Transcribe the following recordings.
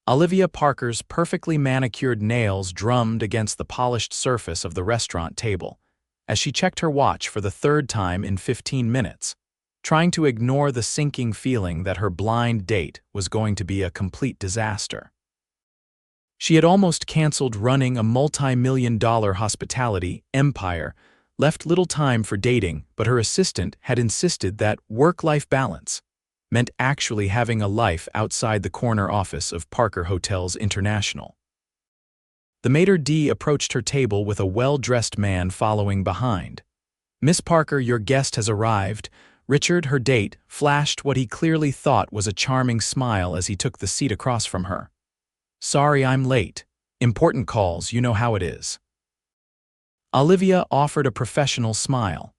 Olivia Parker's perfectly manicured nails drummed against the polished surface of the restaurant table, as she checked her watch for the third time in 15 minutes, trying to ignore the sinking feeling that her blind date was going to be a complete disaster. She had almost canceled running a multi-million-dollar hospitality empire, left little time for dating, but her assistant had insisted that work-life balance meant actually having a life outside the corner office of Parker Hotels International. The maitre d' approached her table with a well-dressed man following behind. "Miss Parker, your guest has arrived." Richard, her date, flashed what he clearly thought was a charming smile as he took the seat across from her. "Sorry I'm late. Important calls, you know how it is." Olivia offered a professional smile.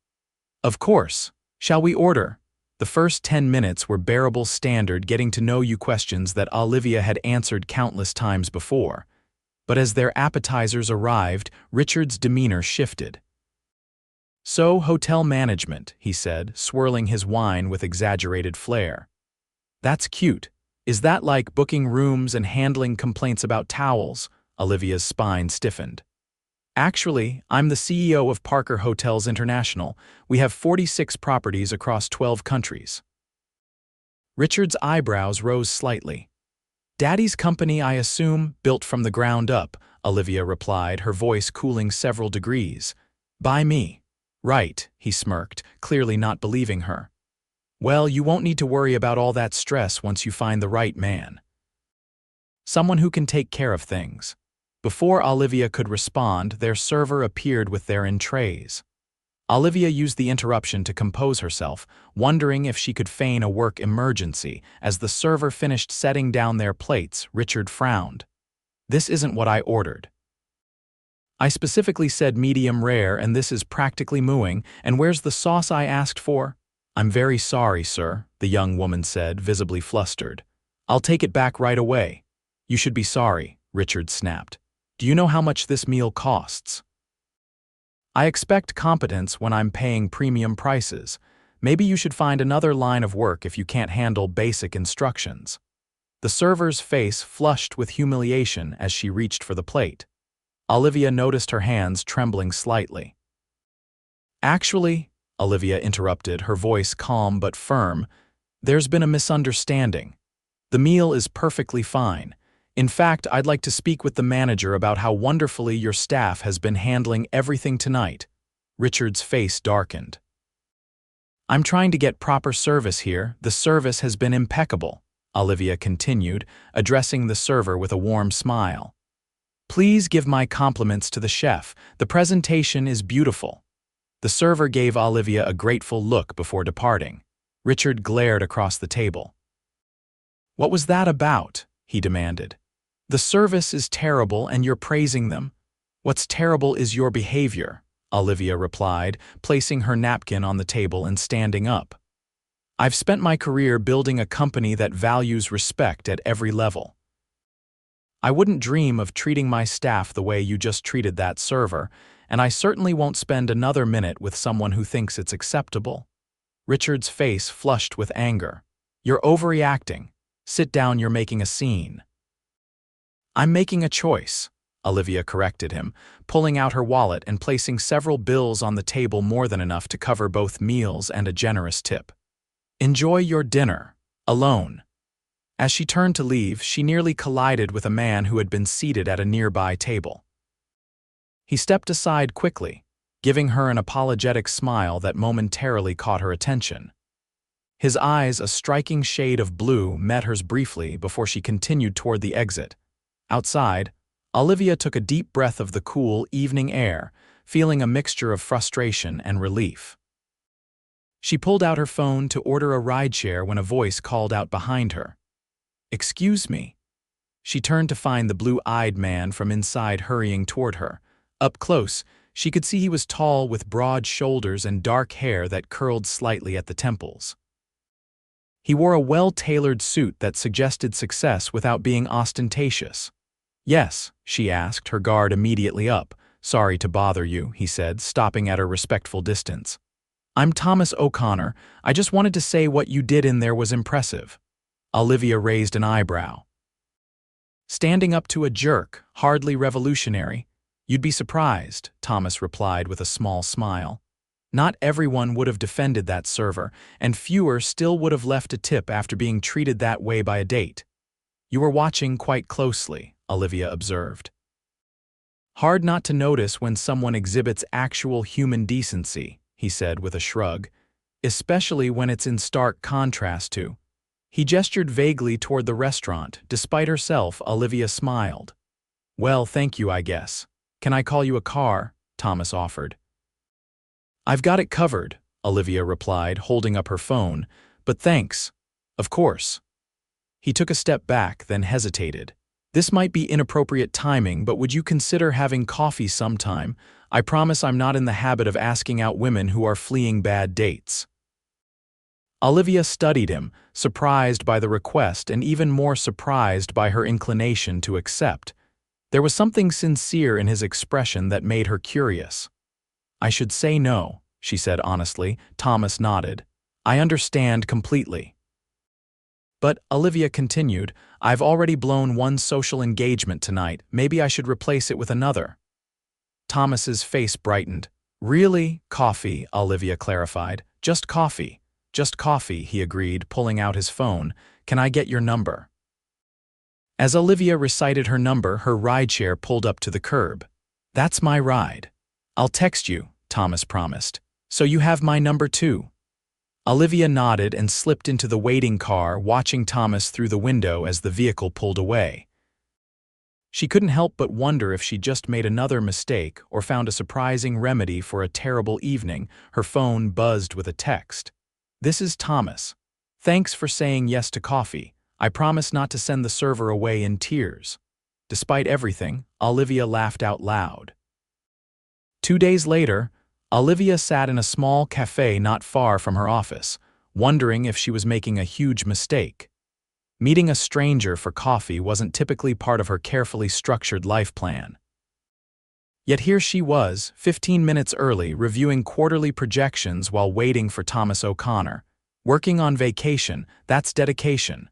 "Of course. Shall we order?" The first 10 minutes were bearable standard getting-to-know-you questions that Olivia had answered countless times before. But as their appetizers arrived, Richard's demeanor shifted. "So, hotel management," he said, swirling his wine with exaggerated flair. "That's cute. Is that like booking rooms and handling complaints about towels?" Olivia's spine stiffened. "Actually, I'm the CEO of Parker Hotels International. We have 46 properties across 12 countries." Richard's eyebrows rose slightly. "Daddy's company, I assume, built from the ground up," Olivia replied, her voice cooling several degrees. "By me." "Right," he smirked, clearly not believing her. "Well, you won't need to worry about all that stress once you find the right man. Someone who can take care of things." Before Olivia could respond, their server appeared with their entrees. Olivia used the interruption to compose herself, wondering if she could feign a work emergency. As the server finished setting down their plates, Richard frowned. "This isn't what I ordered. I specifically said medium rare, and this is practically mooing. And where's the sauce I asked for?" "I'm very sorry, sir," the young woman said, visibly flustered. "I'll take it back right away." "You should be sorry," Richard snapped. "Do you know how much this meal costs?" "I expect competence when I'm paying premium prices. Maybe you should find another line of work if you can't handle basic instructions." The server's face flushed with humiliation as she reached for the plate. Olivia noticed her hands trembling slightly. "Actually," Olivia interrupted, her voice calm but firm, "there's been a misunderstanding. The meal is perfectly fine. In fact, I'd like to speak with the manager about how wonderfully your staff has been handling everything tonight." Richard's face darkened. "I'm trying to get proper service here. The service has been impeccable," Olivia continued, addressing the server with a warm smile. "Please give my compliments to the chef. The presentation is beautiful." The server gave Olivia a grateful look before departing. Richard glared across the table. "What was that about?" he demanded. "The service is terrible and you're praising them." "What's terrible is your behavior," Olivia replied, placing her napkin on the table and standing up. "I've spent my career building a company that values respect at every level. I wouldn't dream of treating my staff the way you just treated that server, and I certainly won't spend another minute with someone who thinks it's acceptable." Richard's face flushed with anger. "You're overreacting. Sit down, you're making a scene." "I'm making a choice," Olivia corrected him, pulling out her wallet and placing several bills on the table, more than enough to cover both meals and a generous tip. "Enjoy your dinner. Alone." As she turned to leave, she nearly collided with a man who had been seated at a nearby table. He stepped aside quickly, giving her an apologetic smile that momentarily caught her attention. His eyes, a striking shade of blue, met hers briefly before she continued toward the exit. Outside, Olivia took a deep breath of the cool evening air, feeling a mixture of frustration and relief. She pulled out her phone to order a rideshare when a voice called out behind her. "Excuse me." She turned to find the blue-eyed man from inside hurrying toward her. Up close, she could see he was tall with broad shoulders and dark hair that curled slightly at the temples. He wore a well-tailored suit that suggested success without being ostentatious. "Yes," she asked, her guard immediately up. "Sorry to bother you," he said, stopping at a respectful distance. "I'm Thomas O'Connor. I just wanted to say what you did in there was impressive." Olivia raised an eyebrow. Standing up to a jerk, hardly revolutionary. You'd be surprised, Thomas replied with a small smile. Not everyone would have defended that server, and fewer still would have left a tip after being treated that way by a date. You were watching quite closely, Olivia observed. Hard not to notice when someone exhibits actual human decency, he said with a shrug, especially when it's in stark contrast to. He gestured vaguely toward the restaurant. Despite herself, Olivia smiled. Well, thank you, I guess. Can I call you a car? Thomas offered. I've got it covered, Olivia replied, holding up her phone, but thanks. Of course. He took a step back, then hesitated. This might be inappropriate timing, but would you consider having coffee sometime? I promise I'm not in the habit of asking out women who are fleeing bad dates. Olivia studied him, surprised by the request and even more surprised by her inclination to accept. There was something sincere in his expression that made her curious. I should say no, she said honestly. Thomas nodded. I understand completely. But, Olivia continued, I've already blown one social engagement tonight. Maybe I should replace it with another. Thomas's face brightened. Really? Coffee, Olivia clarified. Just coffee. Just coffee, he agreed, pulling out his phone. Can I get your number? As Olivia recited her number, her rideshare pulled up to the curb. That's my ride. I'll text you, Thomas promised. So you have my number too. Olivia nodded and slipped into the waiting car, watching Thomas through the window as the vehicle pulled away. She couldn't help but wonder if she'd just made another mistake or found a surprising remedy for a terrible evening. Her phone buzzed with a text. This is Thomas. Thanks for saying yes to coffee. I promise not to send the server away in tears. Despite everything, Olivia laughed out loud. 2 days later, Olivia sat in a small cafe not far from her office, wondering if she was making a huge mistake. Meeting a stranger for coffee wasn't typically part of her carefully structured life plan. Yet here she was, 15 minutes early, reviewing quarterly projections while waiting for Thomas O'Connor. Working on vacation, that's dedication.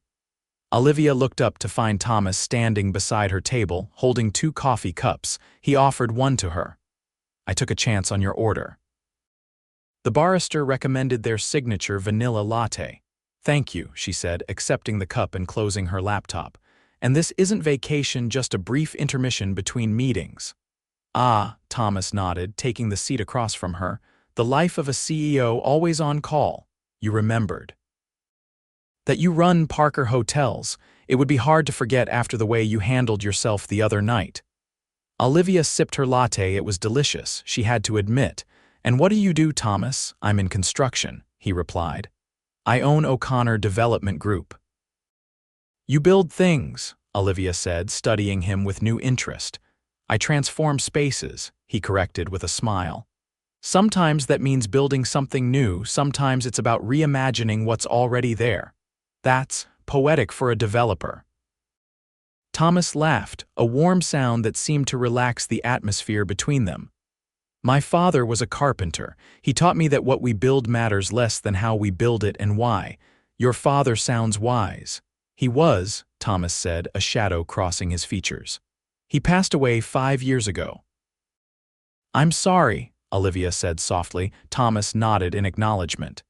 Olivia looked up to find Thomas standing beside her table, holding 2 coffee cups. He offered one to her. I took a chance on your order. The barrister recommended their signature vanilla latte. Thank you, she said, accepting the cup and closing her laptop. And this isn't vacation, just a brief intermission between meetings. Ah, Thomas nodded, taking the seat across from her. The life of a CEO, always on call. You remembered. That you run Parker Hotels. It would be hard to forget after the way you handled yourself the other night. Olivia sipped her latte. It was delicious, she had to admit. And what do you do, Thomas? I'm in construction, he replied. I own O'Connor Development Group. You build things, Olivia said, studying him with new interest. I transform spaces, he corrected with a smile. Sometimes that means building something new, sometimes it's about reimagining what's already there. That's poetic for a developer. Thomas laughed, a warm sound that seemed to relax the atmosphere between them. My father was a carpenter. He taught me that what we build matters less than how we build it and why. Your father sounds wise. He was, Thomas said, a shadow crossing his features. He passed away 5 years ago. I'm sorry, Olivia said softly. Thomas nodded in acknowledgement.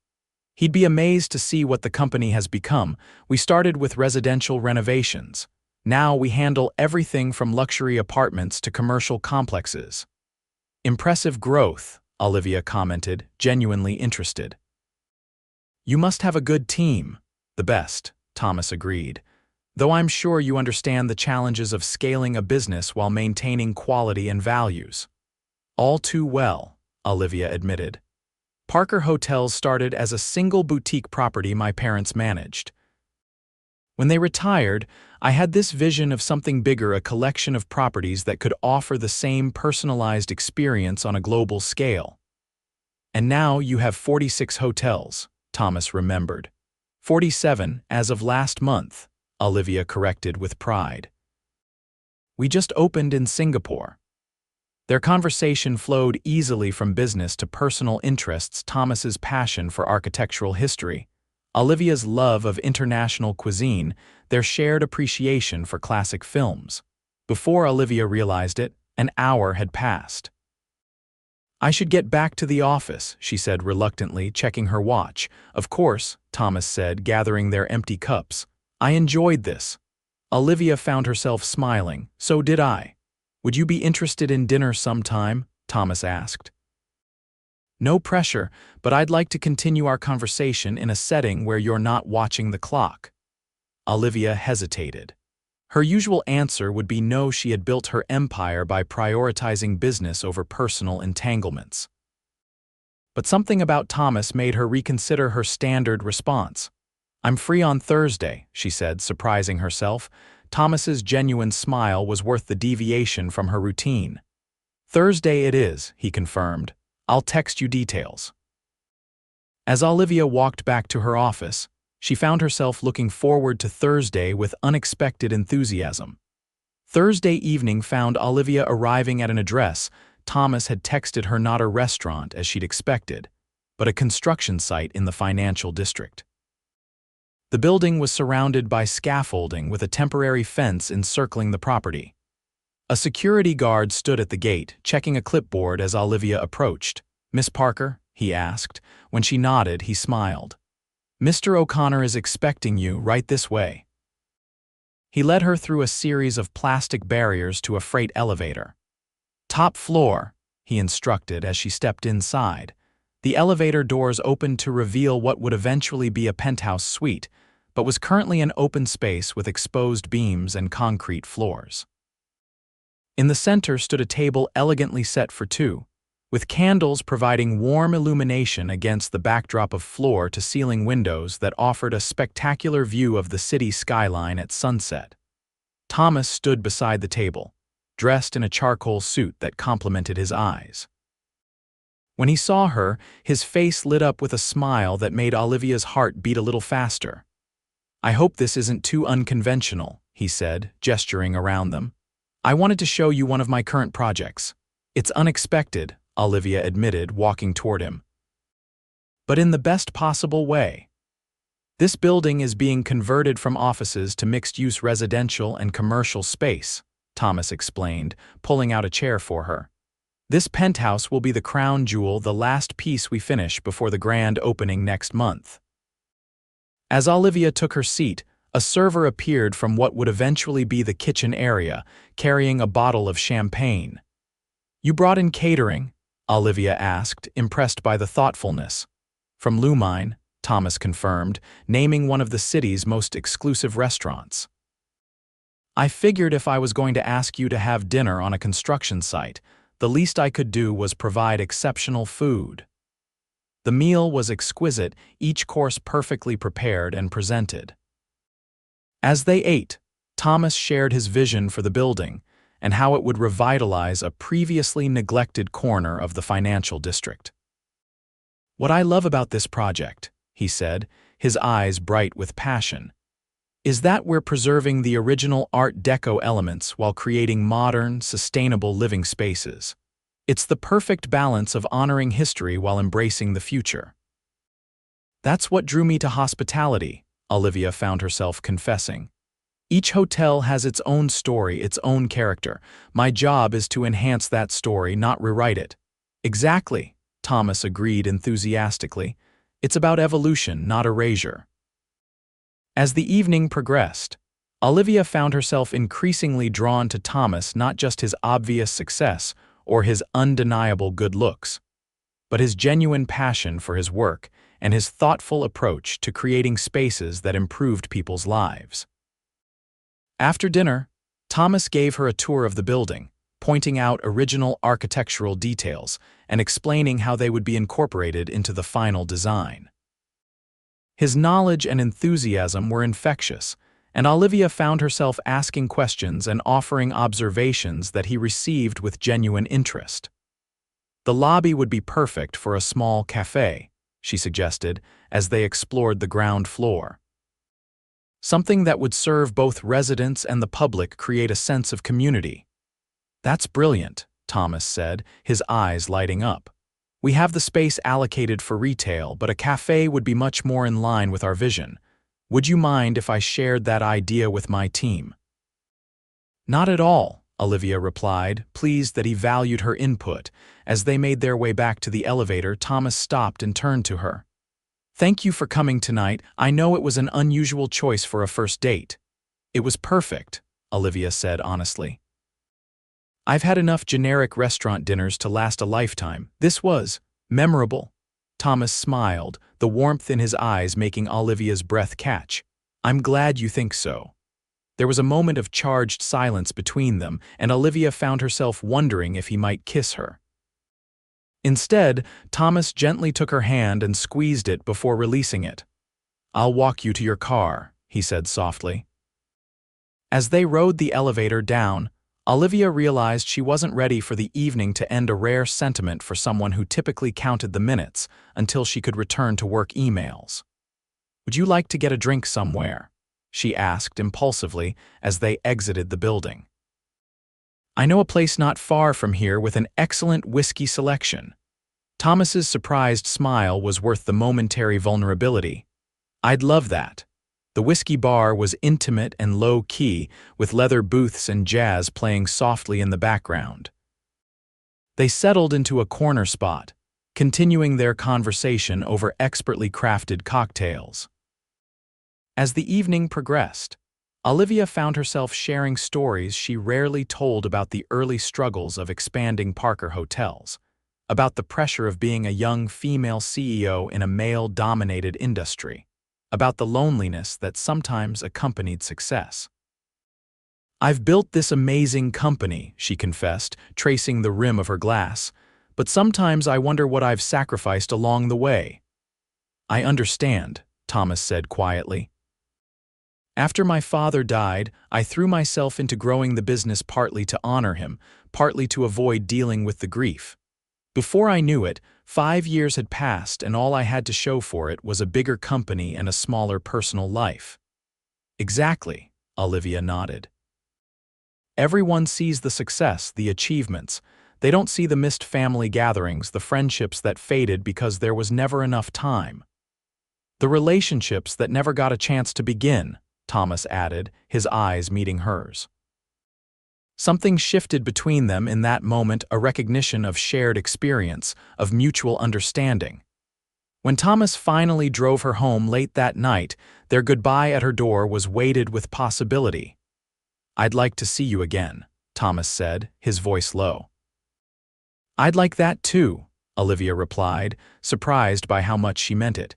He'd be amazed to see what the company has become. We started with residential renovations. Now we handle everything from luxury apartments to commercial complexes. Impressive growth, Olivia commented, genuinely interested. You must have a good team. The best, Thomas agreed. Though I'm sure you understand the challenges of scaling a business while maintaining quality and values. All too well, Olivia admitted. Parker Hotels started as a single boutique property my parents managed. When they retired, I had this vision of something bigger, a collection of properties that could offer the same personalized experience on a global scale. And now you have 46 hotels, Thomas remembered. 47 as of last month, Olivia corrected with pride. We just opened in Singapore. Their conversation flowed easily from business to personal interests. Thomas's passion for architectural history. Olivia's love of international cuisine, their shared appreciation for classic films. Before Olivia realized it, an hour had passed. "I should get back to the office," she said reluctantly, checking her watch. "Of course," Thomas said, gathering their empty cups. "I enjoyed this." Olivia found herself smiling. "So did I." "Would you be interested in dinner sometime?" Thomas asked. "No pressure, but I'd like to continue our conversation in a setting where you're not watching the clock." Olivia hesitated. Her usual answer would be no. She had built her empire by prioritizing business over personal entanglements. But something about Thomas made her reconsider her standard response. "I'm free on Thursday," she said, surprising herself. Thomas's genuine smile was worth the deviation from her routine. "Thursday it is," he confirmed. "I'll text you details." As Olivia walked back to her office, she found herself looking forward to Thursday with unexpected enthusiasm. Thursday evening found Olivia arriving at an address Thomas had texted her, not a restaurant as she'd expected, but a construction site in the financial district. The building was surrounded by scaffolding with a temporary fence encircling the property. A security guard stood at the gate, checking a clipboard as Olivia approached. "Miss Parker?" he asked. When she nodded, he smiled. "Mr. O'Connor is expecting you right this way." He led her through a series of plastic barriers to a freight elevator. "Top floor," he instructed as she stepped inside. The elevator doors opened to reveal what would eventually be a penthouse suite, but was currently an open space with exposed beams and concrete floors. In the center stood a table elegantly set for two, with candles providing warm illumination against the backdrop of floor-to-ceiling windows that offered a spectacular view of the city skyline at sunset. Thomas stood beside the table, dressed in a charcoal suit that complemented his eyes. When he saw her, his face lit up with a smile that made Olivia's heart beat a little faster. "I hope this isn't too unconventional," he said, gesturing around them. "I wanted to show you one of my current projects." "It's unexpected," Olivia admitted, walking toward him. "But in the best possible way. This building is being converted from offices to mixed-use residential and commercial space," Thomas explained, pulling out a chair for her. "This penthouse will be the crown jewel, the last piece we finish before the grand opening next month." As Olivia took her seat, a server appeared from what would eventually be the kitchen area, carrying a bottle of champagne. "You brought in catering?" Olivia asked, impressed by the thoughtfulness. "From Lumine," Thomas confirmed, naming one of the city's most exclusive restaurants. "I figured if I was going to ask you to have dinner on a construction site, the least I could do was provide exceptional food." The meal was exquisite, each course perfectly prepared and presented. As they ate, Thomas shared his vision for the building and how it would revitalize a previously neglected corner of the financial district. "What I love about this project," he said, his eyes bright with passion, "is that we're preserving the original Art Deco elements while creating modern, sustainable living spaces. It's the perfect balance of honoring history while embracing the future." "That's what drew me to hospitality," Olivia found herself confessing. "Each hotel has its own story, its own character. My job is to enhance that story, not rewrite it." "Exactly," Thomas agreed enthusiastically. "It's about evolution, not erasure." As the evening progressed, Olivia found herself increasingly drawn to Thomas, not just his obvious success or his undeniable good looks, but his genuine passion for his work and his thoughtful approach to creating spaces that improved people's lives. After dinner, Thomas gave her a tour of the building, pointing out original architectural details and explaining how they would be incorporated into the final design. His knowledge and enthusiasm were infectious, and Olivia found herself asking questions and offering observations that he received with genuine interest. "The lobby would be perfect for a small cafe," she suggested as they explored the ground floor. "Something that would serve both residents and the public, create a sense of community." "That's brilliant," Thomas said, his eyes lighting up. We have the space allocated for retail, but a cafe would be much more in line with our vision. Would you mind if I shared that idea with my team?" "Not at all," Olivia replied, pleased that he valued her input. As they made their way back to the elevator, Thomas stopped and turned to her. "Thank you for coming tonight. I know it was an unusual choice for a first date." "It was perfect," Olivia said honestly. "I've had enough generic restaurant dinners to last a lifetime. This was memorable." Thomas smiled, the warmth in his eyes making Olivia's breath catch. "I'm glad you think so." There was a moment of charged silence between them, and Olivia found herself wondering if he might kiss her. Instead, Thomas gently took her hand and squeezed it before releasing it. "I'll walk you to your car," he said softly. As they rode the elevator down, Olivia realized she wasn't ready for the evening to end, a rare sentiment for someone who typically counted the minutes until she could return to work emails. "Would you like to get a drink somewhere?" she asked impulsively as they exited the building. "I know a place not far from here with an excellent whiskey selection." Thomas's surprised smile was worth the momentary vulnerability. "I'd love that." The whiskey bar was intimate and low-key, with leather booths and jazz playing softly in the background. They settled into a corner spot, continuing their conversation over expertly crafted cocktails. As the evening progressed, Olivia found herself sharing stories she rarely told about the early struggles of expanding Parker Hotels, about the pressure of being a young female CEO in a male-dominated industry, about the loneliness that sometimes accompanied success. "I've built this amazing company," she confessed, tracing the rim of her glass, "but sometimes I wonder what I've sacrificed along the way." "I understand," Thomas said quietly. "After my father died, I threw myself into growing the business, partly to honor him, partly to avoid dealing with the grief. Before I knew it, 5 years had passed, and all I had to show for it was a bigger company and a smaller personal life." "Exactly," Olivia nodded. "Everyone sees the success, the achievements. They don't see the missed family gatherings, the friendships that faded because there was never enough time. The relationships that never got a chance to begin," Thomas added, his eyes meeting hers. Something shifted between them in that moment, a recognition of shared experience, of mutual understanding. When Thomas finally drove her home late that night, their goodbye at her door was weighted with possibility. "I'd like to see you again," Thomas said, his voice low. "I'd like that too," Olivia replied, surprised by how much she meant it.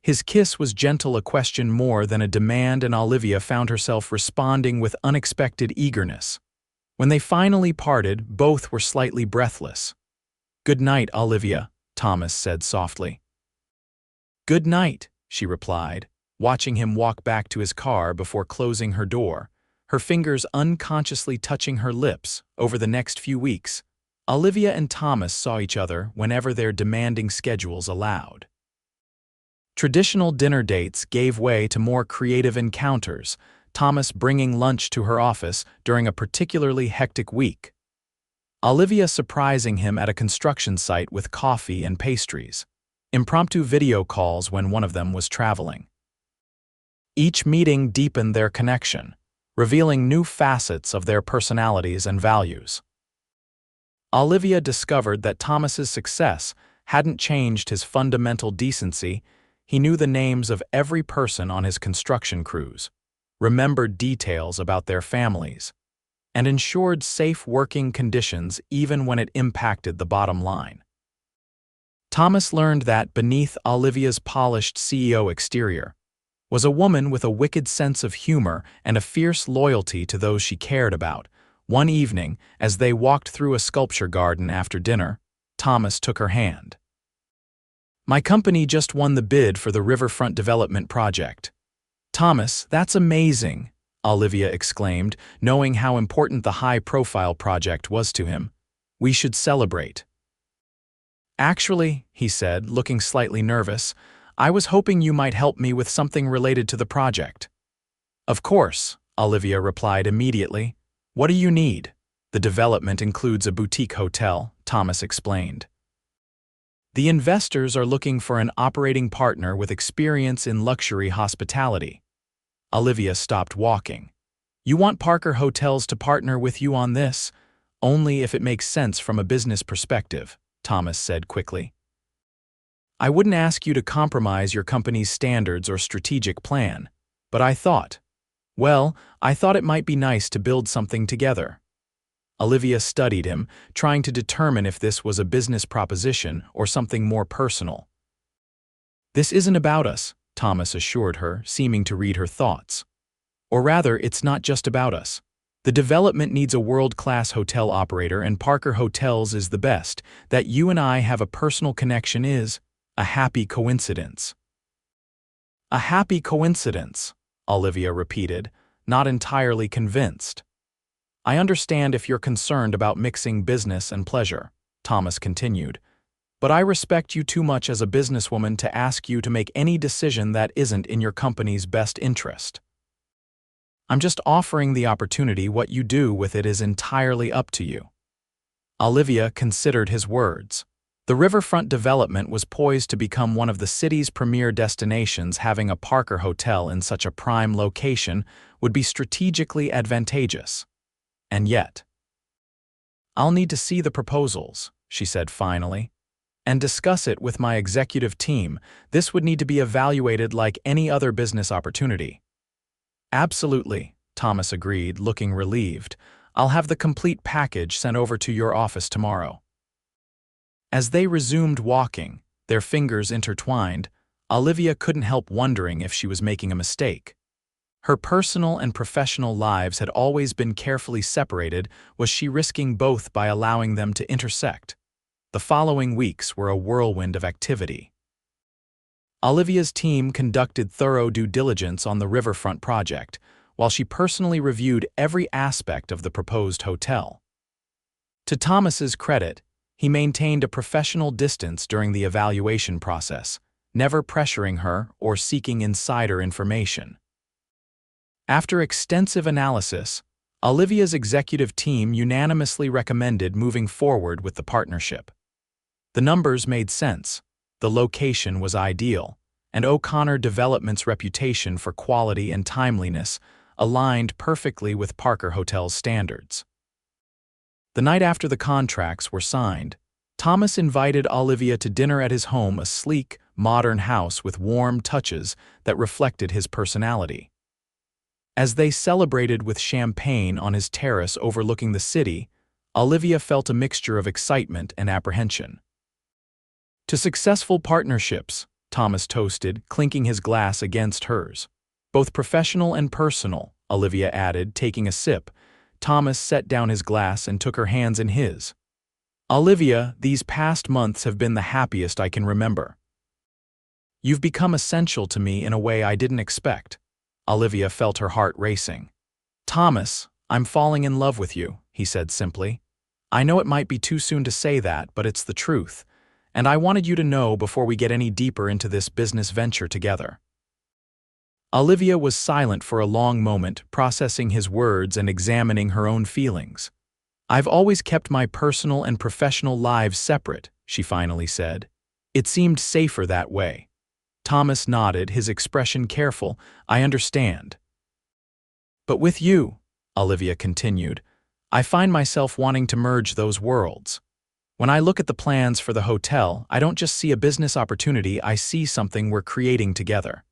His kiss was gentle, a question more than a demand, and Olivia found herself responding with unexpected eagerness. When they finally parted, both were slightly breathless. "Good night, Olivia," Thomas said softly. "Good night," she replied, watching him walk back to his car before closing her door, her fingers unconsciously touching her lips. Over the next few weeks, Olivia and Thomas saw each other whenever their demanding schedules allowed. Traditional dinner dates gave way to more creative encounters, Thomas bringing lunch to her office during a particularly hectic week, Olivia surprising him at a construction site with coffee and pastries, impromptu video calls when one of them was traveling. Each meeting deepened their connection, revealing new facets of their personalities and values. Olivia discovered that Thomas's success hadn't changed his fundamental decency. He knew the names of every person on his construction crews, remembered details about their families, and ensured safe working conditions even when it impacted the bottom line. Thomas learned that beneath Olivia's polished CEO exterior was a woman with a wicked sense of humor and a fierce loyalty to those she cared about. One evening, as they walked through a sculpture garden after dinner, Thomas took her hand. "My company just won the bid for the riverfront development project." "Thomas, that's amazing," Olivia exclaimed, knowing how important the high-profile project was to him. "We should celebrate." "Actually," he said, looking slightly nervous, "I was hoping you might help me with something related to the project." "Of course," Olivia replied immediately. "What do you need?" "The development includes a boutique hotel," Thomas explained. The investors are looking for an operating partner with experience in luxury hospitality. Olivia stopped walking. You want Parker Hotels to partner with you on this? Only if it makes sense from a business perspective, Thomas said quickly. I wouldn't ask you to compromise your company's standards or strategic plan, but I thought it might be nice to build something together. Olivia studied him, trying to determine if this was a business proposition or something more personal. This isn't about us, Thomas assured her, seeming to read her thoughts. Or rather, it's not just about us. The development needs a world-class hotel operator, and Parker Hotels is the best. That you and I have a personal connection is a happy coincidence. A happy coincidence, Olivia repeated, not entirely convinced. I understand if you're concerned about mixing business and pleasure, Thomas continued, but I respect you too much as a businesswoman to ask you to make any decision that isn't in your company's best interest. I'm just offering the opportunity. What you do with it is entirely up to you. Olivia considered his words. The riverfront development was poised to become one of the city's premier destinations. Having a Parker Hotel in such a prime location would be strategically advantageous. And yet, I'll need to see the proposals, she said finally, and discuss it with my executive team. This would need to be evaluated like any other business opportunity. Absolutely, Thomas agreed, looking relieved. I'll have the complete package sent over to your office tomorrow. As they resumed walking, their fingers intertwined, Olivia couldn't help wondering if she was making a mistake. Her personal and professional lives had always been carefully separated. Was she risking both by allowing them to intersect? The following weeks were a whirlwind of activity. Olivia's team conducted thorough due diligence on the riverfront project, while she personally reviewed every aspect of the proposed hotel. To Thomas's credit, he maintained a professional distance during the evaluation process, never pressuring her or seeking insider information. After extensive analysis, Olivia's executive team unanimously recommended moving forward with the partnership. The numbers made sense, the location was ideal, and O'Connor Development's reputation for quality and timeliness aligned perfectly with Parker Hotel's standards. The night after the contracts were signed, Thomas invited Olivia to dinner at his home, a sleek, modern house with warm touches that reflected his personality. As they celebrated with champagne on his terrace overlooking the city, Olivia felt a mixture of excitement and apprehension. To successful partnerships, Thomas toasted, clinking his glass against hers. Both professional and personal, Olivia added, taking a sip. Thomas set down his glass and took her hands in his. Olivia, these past months have been the happiest I can remember. You've become essential to me in a way I didn't expect. Olivia felt her heart racing. Thomas, I'm falling in love with you, he said simply. I know it might be too soon to say that, but it's the truth, and I wanted you to know before we get any deeper into this business venture together. Olivia was silent for a long moment, processing his words and examining her own feelings. I've always kept my personal and professional lives separate, she finally said. It seemed safer that way. Thomas nodded, his expression careful. I understand. But with you, Olivia continued, I find myself wanting to merge those worlds. When I look at the plans for the hotel, I don't just see a business opportunity, I see something we're creating together.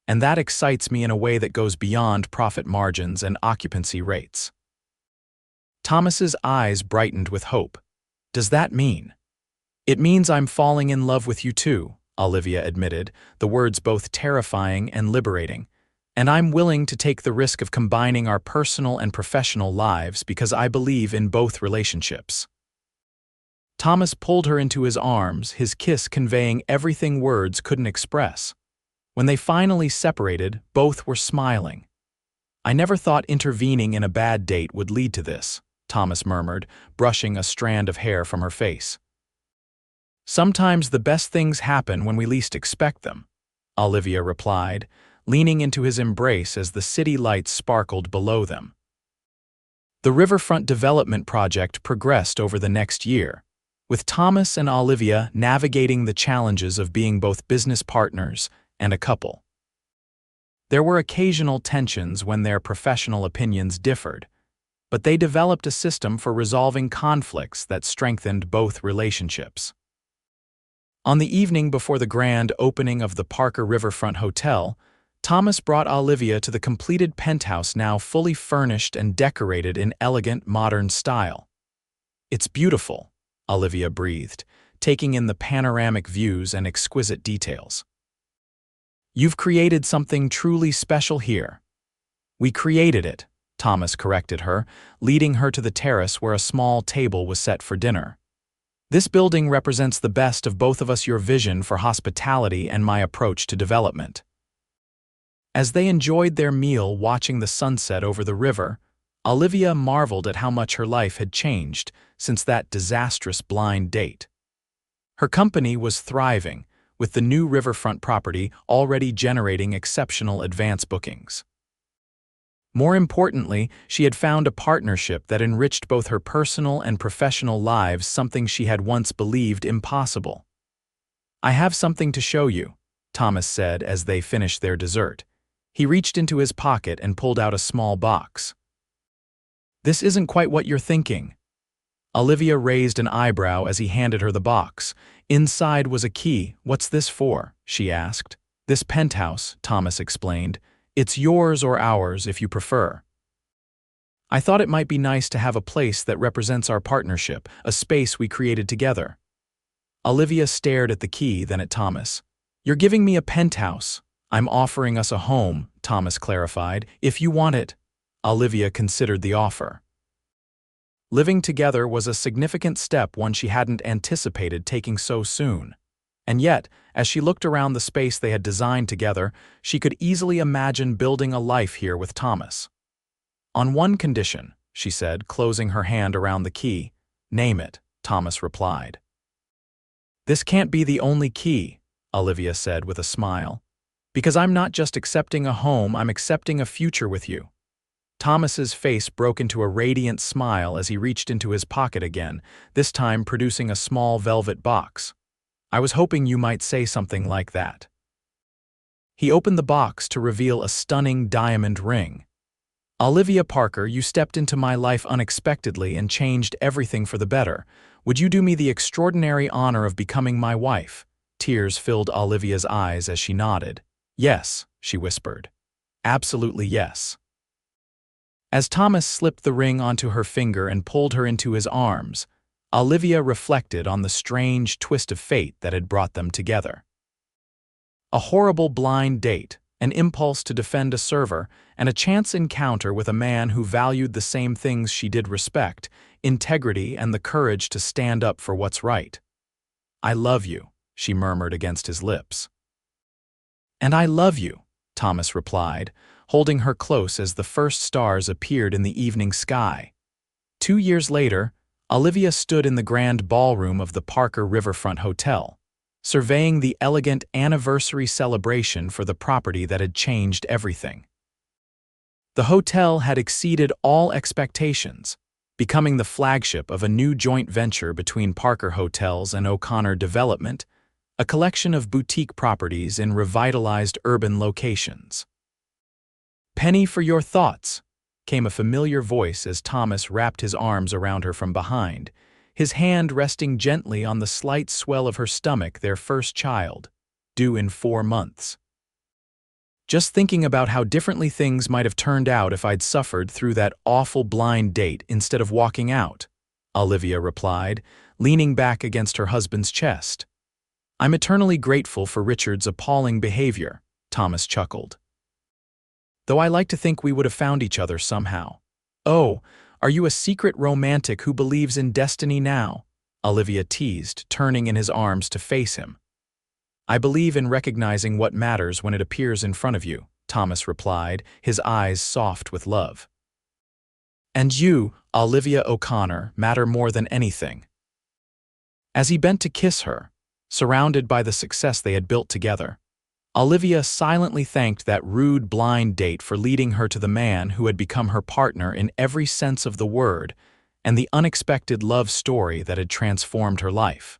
And that excites me in a way that goes beyond profit margins and occupancy rates. Thomas's eyes brightened with hope. Does that mean? It means I'm falling in love with you too, Olivia admitted, the words both terrifying and liberating. And I'm willing to take the risk of combining our personal and professional lives because I believe in both relationships. Thomas pulled her into his arms, his kiss conveying everything words couldn't express. When they finally separated, both were smiling. I never thought intervening in a bad date would lead to this, Thomas murmured, brushing a strand of hair from her face. Sometimes the best things happen when we least expect them, Olivia replied, leaning into his embrace as the city lights sparkled below them. The riverfront development project progressed over the next year, with Thomas and Olivia navigating the challenges of being both business partners and a couple. There were occasional tensions when their professional opinions differed, but they developed a system for resolving conflicts that strengthened both relationships. On the evening before the grand opening of the Parker Riverfront Hotel, Thomas brought Olivia to the completed penthouse, now fully furnished and decorated in elegant modern style. "It's beautiful," Olivia breathed, taking in the panoramic views and exquisite details. "You've created something truly special here." "We created it," Thomas corrected her, leading her to the terrace where a small table was set for dinner. "This building represents the best of both of us, your vision for hospitality and my approach to development." As they enjoyed their meal watching the sunset over the river, Olivia marveled at how much her life had changed since that disastrous blind date. Her company was thriving, with the new riverfront property already generating exceptional advance bookings. More importantly, she had found a partnership that enriched both her personal and professional lives, something she had once believed impossible. "I have something to show you," Thomas said as they finished their dessert. He reached into his pocket and pulled out a small box. "This isn't quite what you're thinking." Olivia raised an eyebrow as he handed her the box. Inside was a key. "What's this for?" she asked. "This penthouse," Thomas explained. "It's yours or ours if you prefer. I thought it might be nice to have a place that represents our partnership, a space we created together." Olivia stared at the key, then at Thomas. "You're giving me a penthouse." "I'm offering us a home," Thomas clarified. "If you want it." Olivia considered the offer. Living together was a significant step, one she hadn't anticipated taking so soon. And yet, as she looked around the space they had designed together, she could easily imagine building a life here with Thomas. "On one condition," she said, closing her hand around the key. "Name it," Thomas replied. "This can't be the only key," Olivia said with a smile. "Because I'm not just accepting a home, I'm accepting a future with you." Thomas's face broke into a radiant smile as he reached into his pocket again, this time producing a small velvet box. "I was hoping you might say something like that." He opened the box to reveal a stunning diamond ring. "Olivia Parker, you stepped into my life unexpectedly and changed everything for the better. Would you do me the extraordinary honor of becoming my wife?" Tears filled Olivia's eyes as she nodded. "Yes," she whispered. "Absolutely yes." As Thomas slipped the ring onto her finger and pulled her into his arms, Olivia reflected on the strange twist of fate that had brought them together. A horrible blind date, an impulse to defend a server, and a chance encounter with a man who valued the same things she did: respect, integrity, and the courage to stand up for what's right. "I love you," she murmured against his lips. "And I love you," Thomas replied, holding her close as the first stars appeared in the evening sky. 2 years later, Olivia stood in the grand ballroom of the Parker Riverfront Hotel, surveying the elegant anniversary celebration for the property that had changed everything. The hotel had exceeded all expectations, becoming the flagship of a new joint venture between Parker Hotels and O'Connor Development, a collection of boutique properties in revitalized urban locations. "Penny, for your thoughts," came a familiar voice as Thomas wrapped his arms around her from behind, his hand resting gently on the slight swell of her stomach, their first child, due in 4 months. "Just thinking about how differently things might have turned out if I'd suffered through that awful blind date instead of walking out," Olivia replied, leaning back against her husband's chest. "I'm eternally grateful for Richard's appalling behavior," Thomas chuckled. "Though I like to think we would have found each other somehow." "Oh, are you a secret romantic who believes in destiny now?" Olivia teased, turning in his arms to face him. "I believe in recognizing what matters when it appears in front of you," Thomas replied, his eyes soft with love. "And you, Olivia O'Connor, matter more than anything." As he bent to kiss her, surrounded by the success they had built together, Olivia silently thanked that rude blind date for leading her to the man who had become her partner in every sense of the word, and the unexpected love story that had transformed her life.